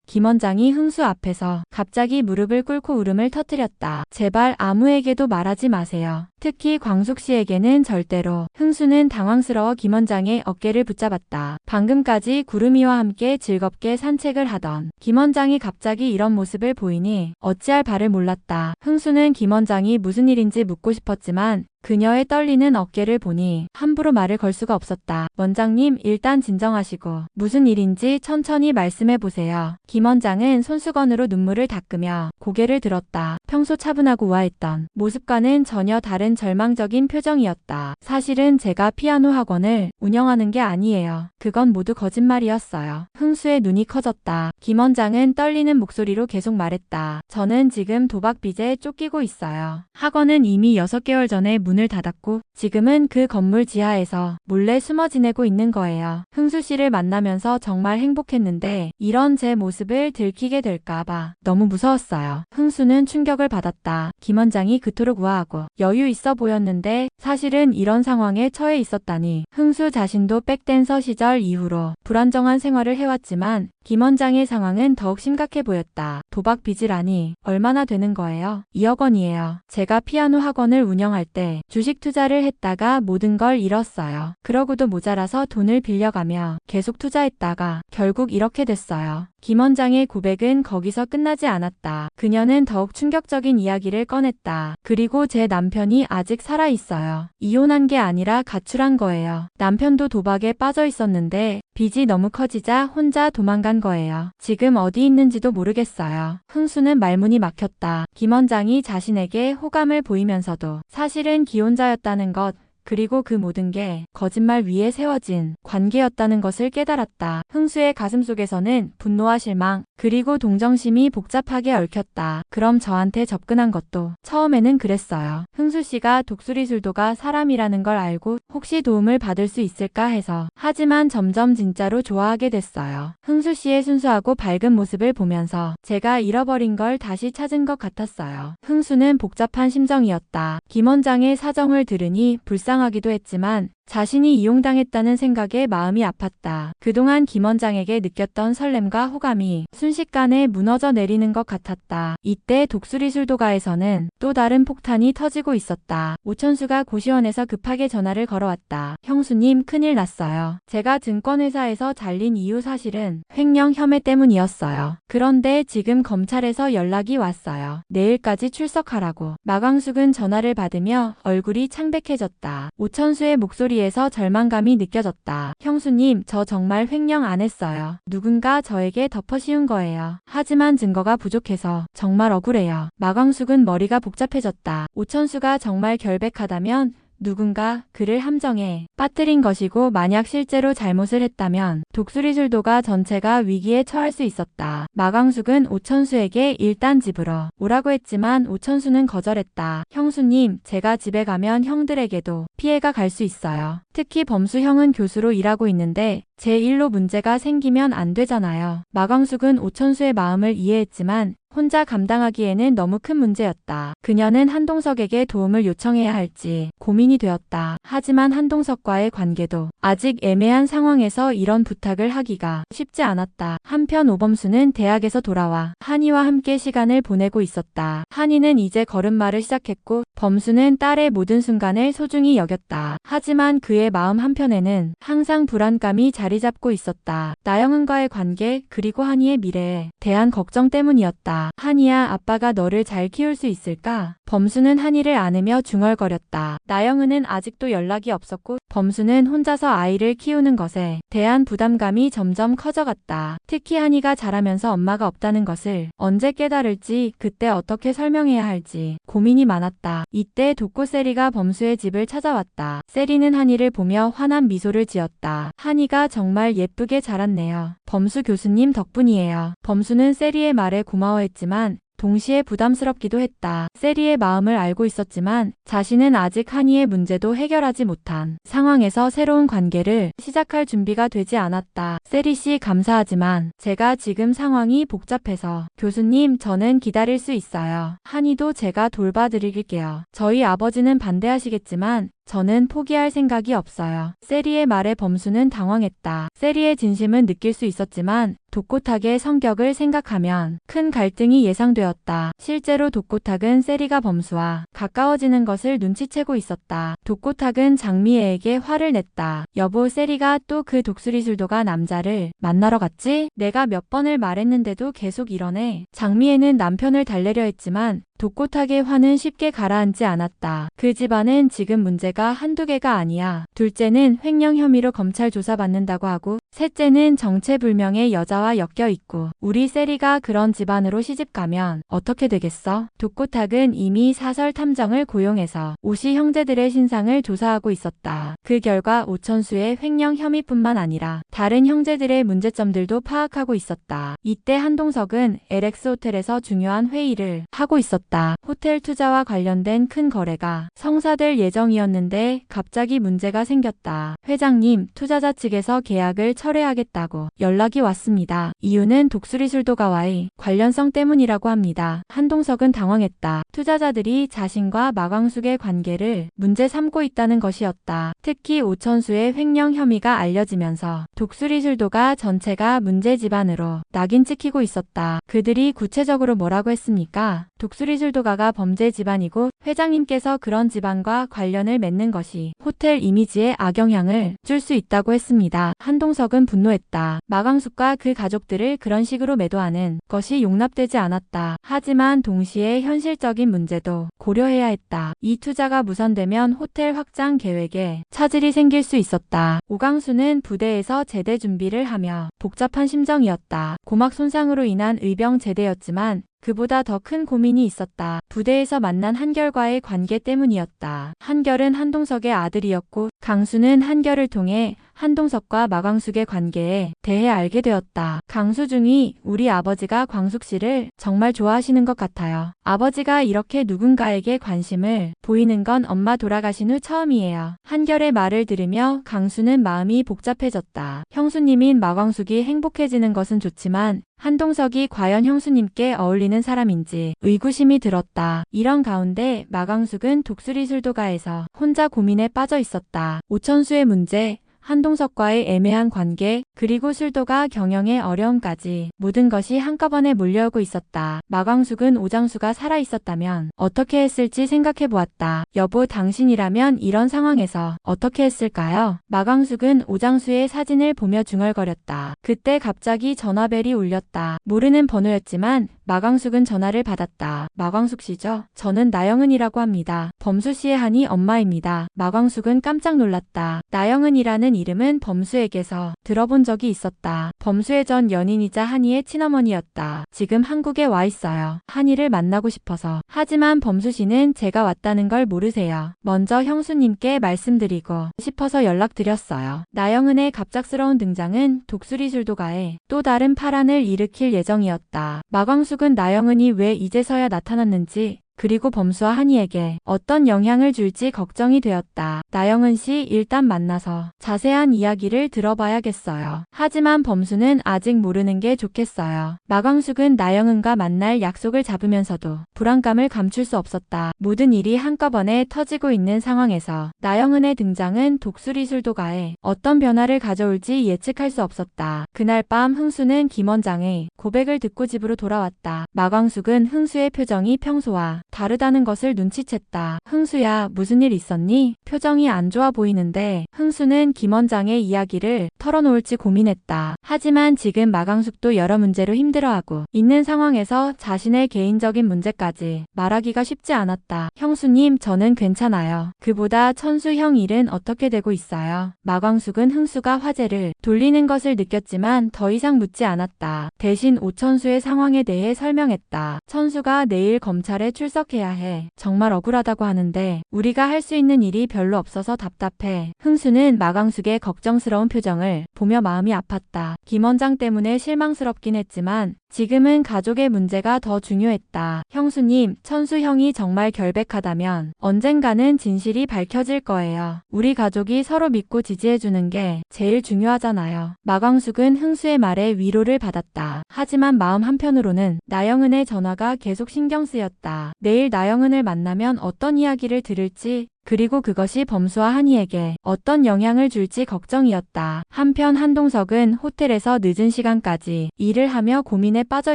김 원장이 흥수 앞에서 갑자기 무릎을 꿇고 울음을 터뜨렸다. 제발 아무에게도 말하지 마세요. 특히 광숙 씨에게는 절대로. 흥수는 당황스러워 김 원장의 어깨를 붙잡았다. 방금까지 구름이와 함께 즐겁게 산책을 하던 김 원장이 갑자기 이런 모습을 보이니 어찌할 바를 몰랐다. 흥수는 김 원장이 무슨 일인지 묻고 싶었지만 그녀의 떨리는 어깨를 보니 함부로 말을 걸 수가 없었다. 원장님, 일단 진정하시고 무슨 일인지 천천히 말씀해보세요. 김 원장은 손수건으로 눈물을 닦으며 고개를 들었다. 평소 차분하고 우아했던 모습과는 전혀 다른 절망적인 표정이었다. 사실은 제가 피아노 학원을 운영하는 게 아니에요. 그건 모두 거짓말이었어요. 흥수의 눈이 커졌다. 김 원장은 떨리는 목소리로 계속 말했다. 저는 지금 도박 빚에 쫓기고 있어요. 학원은 이미 6개월 전에 문을 닫았고 지금은 그 건물 지하에서 몰래 숨어 지내고 있는 거예요. 흥수 씨를 만나면서 정말 행복했는데 이런 제 모습을 들키게 될까봐 너무 무서웠어요. 흥수는 충격을 받았다. 김 원장이 그토록 우아하고 여유 있어 보였는데 사실은 이런 상황에 처해 있었다니. 흥수 자신도 백댄서 시절 이후로 불안정한 생활을 해왔지만 김 원장의 상황은 더욱 심각해 보였다. 도박 빚이라니 얼마나 되는 거예요? 2억 원이에요. 제가 피아노 학원을 운영할 때 주식 투자를 했다가 모든 걸 잃었어요. 그러고도 모자라서 돈을 빌려가며 계속 투자했다가 결국 이렇게 됐어요. 김 원장의 고백은 거기서 끝나지 않았다. 그녀는 더욱 충격적인 이야기를 꺼냈다. 그리고 제 남편이 아직 살아있어요. 이혼한 게 아니라 가출한 거예요. 남편도 도박에 빠져 있었는데 빚이 너무 커지자 혼자 도망간 거예요. 지금 어디 있는지도 모르겠어요. 흥수는 말문이 막혔다. 김 원장이 자신에게 호감을 보이면서도 사실은 기혼자였다는 것, 그리고 그 모든 게 거짓말 위에 세워진 관계였다는 것을 깨달았다. 흥수의 가슴속에서는 분노와 실망, 그리고 동정심이 복잡하게 얽혔다. 그럼 저한테 접근한 것도 처음에는 그랬어요. 흥수 씨가 독수리술도가 사람이라는 걸 알고 혹시 도움을 받을 수 있을까 해서. 하지만 점점 진짜로 좋아하게 됐어요. 흥수 씨의 순수하고 밝은 모습을 보면서 제가 잃어버린 걸 다시 찾은 것 같았어요. 흥수는 복잡한 심정이었다. 김 원장의 사정을 들으니 불쌍하기도 했지만 자신이 이용당했다는 생각에 마음이 아팠다. 그동안 김 원장에게 느꼈던 설렘과 호감이 순식간에 무너져 내리는 것 같았다. 이때 독수리술도가에서는 또 다른 폭탄이 터지고 있었다. 오천수가 고시원에서 급하게 전화를 걸어왔다. 형수님, 큰일 났어요. 제가 증권회사에서 잘린 이유 사실은 횡령 혐의 때문이었어요. 그런데 지금 검찰에서 연락이 왔어요. 내일까지 출석하라고. 마광숙은 전화를 받으며 얼굴이 창백해졌다. 오천수의 목소리 에서 절망감이 느껴졌다. 형수님, 저 정말 횡령 안 했어요. 누군가 저에게 덮어씌운 거예요. 하지만 증거가 부족해서 정말 억울해요. 마광숙은 머리가 복잡해졌다. 오천수가 정말 결백하다면 누군가 그를 함정에 빠뜨린 것이고 만약 실제로 잘못을 했다면 독수리술도가 전체가 위기에 처할 수 있었다. 마광숙은 오천수에게 일단 집으로 오라고 했지만 오천수는 거절했다. 형수님, 제가 집에 가면 형들에게도 피해가 갈 수 있어요. 특히 범수 형은 교수로 일하고 있는데 제 일로 문제가 생기면 안 되잖아요. 마광숙은 오천수의 마음을 이해했지만 혼자 감당하기에는 너무 큰 문제였다. 그녀는 한동석에게 도움을 요청해야 할지 고민이 되었다. 하지만 한동석과의 관계도 아직 애매한 상황에서 이런 부탁을 하기가 쉽지 않았다. 한편 오범수는 대학에서 돌아와 한이와 함께 시간을 보내고 있었다. 한이는 이제 걸음마를 시작했고 범수는 딸의 모든 순간을 소중히 여겼다. 하지만 그의 마음 한편에는 항상 불안감이 자리 잡고 있었다. 나영은과의 관계, 그리고 한이의 미래에 대한 걱정 때문이었다. 한이야, 아빠가 너를 잘 키울 수 있을까? 범수는 한이를 안으며 중얼거렸다. 나영은은 아직도 연락이 없었고 범수는 혼자서 아이를 키우는 것에 대한 부담감이 점점 커져갔다. 특히 한이가 자라면서 엄마가 없다는 것을 언제 깨달을지, 그때 어떻게 설명해야 할지 고민이 많았다. 이때 독고 세리가 범수의 집을 찾아왔다. 세리는 한이를 보며 환한 미소를 지었다. 한이가 정말 예쁘게 자랐네요. 범수 교수님 덕분이에요. 범수는 세리의 말에 고마워했지만 동시에 부담스럽기도 했다. 세리의 마음을 알고 있었지만 자신은 아직 한이의 문제도 해결하지 못한 상황에서 새로운 관계를 시작할 준비가 되지 않았다. 세리 씨, 감사하지만 제가 지금 상황이 복잡해서. 교수님, 저는 기다릴 수 있어요. 한이도 제가 돌봐드릴게요. 저희 아버지는 반대하시겠지만 저는 포기할 생각이 없어요. 세리의 말에 범수는 당황했다. 세리의 진심은 느낄 수 있었지만 독고탁의 성격을 생각하면 큰 갈등이 예상되었다. 실제로 독고탁은 세리가 범수와 가까워지는 것을 눈치채고 있었다. 독고탁은 장미애에게 화를 냈다. 여보, 세리가 또 그 독수리술도가 남자를 만나러 갔지? 내가 몇 번을 말했는데도 계속 이러네. 장미애는 남편을 달래려 했지만 독고탁의 화는 쉽게 가라앉지 않았다. 그 집안은 지금 문제가 한두 개가 아니야. 둘째는 횡령 혐의로 검찰 조사받는다고 하고, 셋째는 정체불명의 여자와 엮여 있고, 우리 세리가 그런 집안으로 시집가면 어떻게 되겠어? 독고탁은 이미 사설 탐정을 고용해서 오씨 형제들의 신상을 조사하고 있었다. 그 결과 오천수의 횡령 혐의뿐만 아니라 다른 형제들의 문제점들도 파악하고 있었다. 이때 한동석은 LX 호텔에서 중요한 회의를 하고 있었다. 호텔 투자와 관련된 큰 거래가 성사될 예정이었는데 갑자기 문제가 생겼다. 회장님, 투자자 측에서 계약을 철회하겠다고 연락이 왔습니다. 이유는 독수리술도가와의 관련성 때문이라고 합니다. 한동석은 당황했다. 투자자들이 자신과 마광숙의 관계를 문제 삼고 있다는 것이었다. 특히 오천수의 횡령 혐의가 알려지면서 독수리술도가 전체가 문제 집안으로 낙인 찍히고 있었다. 그들이 구체적으로 뭐라고 했습니까? 독수리술도가가 범죄 집안이고 회장님께서 그런 집안과 관련을 맺는 것이 호텔 이미지에 악영향을 줄 수 있다고 했습니다. 한동석은 분노했다. 마광숙과 그 가족들을 그런 식으로 매도하는 것이 용납되지 않았다. 하지만 동시에 현실적인 문제도 고려해야 했다. 이 투자가 무산되면 호텔 확장 계획에 차질이 생길 수 있었다. 오강수는 부대에서 제대 준비를 하며 복잡한 심정이었다. 고막 손상으로 인한 의병 제대였지만 그보다 더 큰 고민이 있었다. 부대에서 만난 한결과의 관계 때문이었다. 한결은 한동석의 아들이었고 강수는 한결을 통해 한동석과 마광숙의 관계에 대해 알게 되었다. 강수중이 우리 아버지가 광숙 씨를 정말 좋아하시는 것 같아요. 아버지가 이렇게 누군가에게 관심을 보이는 건 엄마 돌아가신 후 처음이에요. 한결의 말을 들으며 강수는 마음이 복잡해졌다. 형수님인 마광숙이 행복해지는 것은 좋지만 한동석이 과연 형수님께 어울리는 사람인지 의구심이 들었다. 이런 가운데 마광숙은 독수리술도가에서 혼자 고민에 빠져 있었다. 오천수의 문제, 한동석과의 애매한 관계, 그리고 술도가 경영의 어려움까지 모든 것이 한꺼번에 몰려오고 있었다. 마광숙은 오장수가 살아있었다면 어떻게 했을지 생각해보았다. 여보, 당신이라면 이런 상황에서 어떻게 했을까요? 마광숙은 오장수의 사진을 보며 중얼거렸다. 그때 갑자기 전화벨이 울렸다. 모르는 번호였지만 마광숙은 전화를 받았다. 마광숙 씨죠? 저는 나영은이라고 합니다. 범수 씨의 한이 엄마입니다. 마광숙은 깜짝 놀랐다. 나영은이라는 이름은 범수에게서 들어본 적이 있었다. 범수의 전 연인이자 한이의 친어머니였다. 지금 한국에 와 있어요. 한이를 만나고 싶어서. 하지만 범수 씨는 제가 왔다는 걸 모르세요. 먼저 형수님께 말씀드리고 싶어서 연락드렸어요. 나영은의 갑작스러운 등장은 독수리술도가에 또 다른 파란을 일으킬 예정이었다. 마광숙은 나영은이 왜 이제서야 나타났는지 그리고 범수와 한이에게 어떤 영향을 줄지 걱정이 되었다. 나영은 씨, 일단 만나서 자세한 이야기를 들어봐야겠어요. 하지만 범수는 아직 모르는 게 좋겠어요. 마광숙은 나영은과 만날 약속을 잡으면서도 불안감을 감출 수 없었다. 모든 일이 한꺼번에 터지고 있는 상황에서 나영은의 등장은 독수리술도가에 어떤 변화를 가져올지 예측할 수 없었다. 그날 밤 흥수는 김원장의 고백을 듣고 집으로 돌아왔다. 마광숙은 흥수의 표정이 평소와 다르다는 것을 눈치챘다. 흥수야, 무슨 일 있었니? 표정이 안 좋아 보이는데. 흥수는 김원장의 이야기를 털어놓을지 고민했다. 하지만 지금 마광숙도 여러 문제로 힘들어하고 있는 상황에서 자신의 개인적인 문제까지 말하기가 쉽지 않았다. 형수님, 저는 괜찮아요. 그보다 천수 형 일은 어떻게 되고 있어요? 마광숙은 흥수가 화제를 돌리는 것을 느꼈지만 더 이상 묻지 않았다. 대신 오천수의 상황에 대해 설명했다. 천수가 내일 검찰에 출석해야 해. 정말 억울하다고 하는데 우리가 할 수 있는 일이 별로 없어서 답답해. 흥수는 마광숙의 걱정스러운 표정을 보며 마음이 아팠다. 김 원장 때문에 실망스럽긴 했지만 지금은 가족의 문제가 더 중요했다. 형수님, 천수 형이 정말 결백하다면 언젠가는 진실이 밝혀질 거예요. 우리 가족이 서로 믿고 지지해주는 게 제일 중요하잖아요. 마광숙은 흥수의 말에 위로를 받았다. 하지만 마음 한편으로는 나영은의 전화가 계속 신경 쓰였다. 내일 나영은을 만나면 어떤 이야기를 들을지 그리고 그것이 범수와 한이에게 어떤 영향을 줄지 걱정이었다. 한편 한동석은 호텔에서 늦은 시간까지 일을 하며 고민에 빠져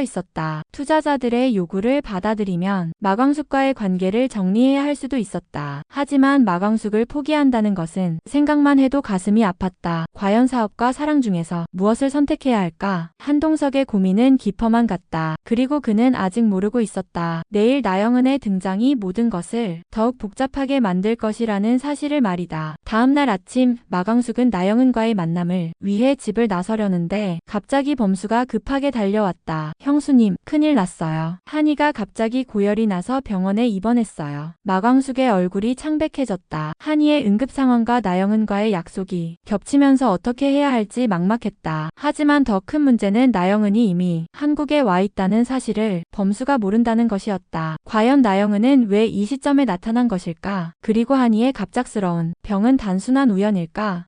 있었다. 투자자들의 요구를 받아들이면 마광숙과의 관계를 정리해야 할 수도 있었다. 하지만 마광숙을 포기한다는 것은 생각만 해도 가슴이 아팠다. 과연 사업과 사랑 중에서 무엇을 선택해야 할까? 한동석의 고민은 깊어만 갔다. 그리고 그는 아직 모르고 있었다. 내일 나영은의 등장이 모든 것을 더욱 복잡하게 만들 것이라는 사실을 말이다. 다음날 아침 마광숙은 나영은과의 만남을 위해 집을 나서려는데 갑자기 범수가 급하게 달려왔다. 형수님, 큰일 났어요. 한이가 갑자기 고열이 나서 병원에 입원했어요. 마광숙의 얼굴이 창백해졌다. 한이의 응급 상황과 나영은과의 약속이 겹치면서 어떻게 해야 할지 막막했다. 하지만 더 큰 문제는 나영은이 이미 한국에 와 있다는 사실을 범수가 모른다는 것이었다. 과연 나영은은 왜 이 시점에 나타난 것일까? 그리고 한이의 갑작스러운 병은 단순한 우연일까?